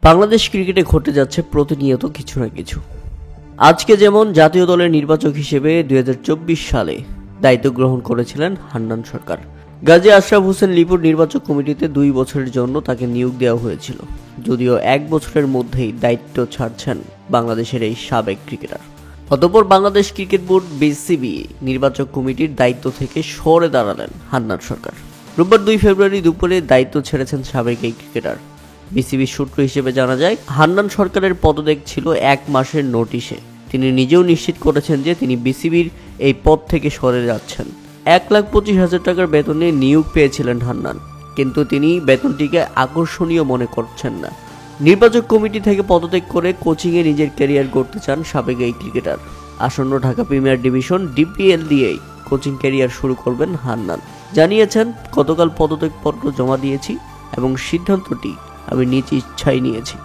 বাংলাদেশ ক্রিকেটে ঘটে যাচ্ছে প্রতিনিয়ত কিছু না কিছু। আজকে যেমন জাতীয় দলের নির্বাচক হিসেবে 2024 সালে দায়িত্ব গ্রহণ করেছিলেন হান্নান সরকার। গাজী আশরাফ হোসেন লিপুর নির্বাচক কমিটিতে 2 বছরের জন্য তাকে নিয়োগ দেওয়া হয়েছিল, যদিও 1 বছরের মধ্যেই দায়িত্ব ছাড়ছেন বাংলাদেশের এই সাবেক ক্রিকেটার। অতঃপর বাংলাদেশ ক্রিকেট বোর্ড বিসিবি নির্বাচক কমিটির দায়িত্ব থেকে সরে দাঁড়ালেন হান্নান সরকার। রোববার 2 ফেব্রুয়ারি দুপুরে দায়িত্ব ছেড়েছেন সাবেক এই ক্রিকেটার। বিসিবির সূত্র হিসেবে জানা যায়, হান্নান সরকারের পদত্যাগ ছিল 1 মাসের নোটিশে। তিনি নিজেও নিশ্চিত করেছেন যে তিনি বিসিবির এই পদ থেকে সরে যাচ্ছেন। 1,25,000 টাকার বেতনে নিয়োগ পেয়েছিলেন হান্নান, কিন্তু তিনি বেতনটিকে আকর্ষণীয় মনে করছেন না। নির্বাচক কমিটি থেকে পদত্যাগ করে কোচিংয়ে নিজের ক্যারিয়ার গড়তে চান সাবেক এই ক্রিকেটার। আসন্ন ঢাকা প্রিমিয়ার ডিভিশন ডিপিএল দিয়েই কোচিং ক্যারিয়ার শুরু করবেন হান্নান। জানিয়েছেন, গতকাল পদত্যাগপত্র জমা দিয়েছি এবং সিদ্ধান্তটি আমি নিজ ইচ্ছায় নিয়েছি।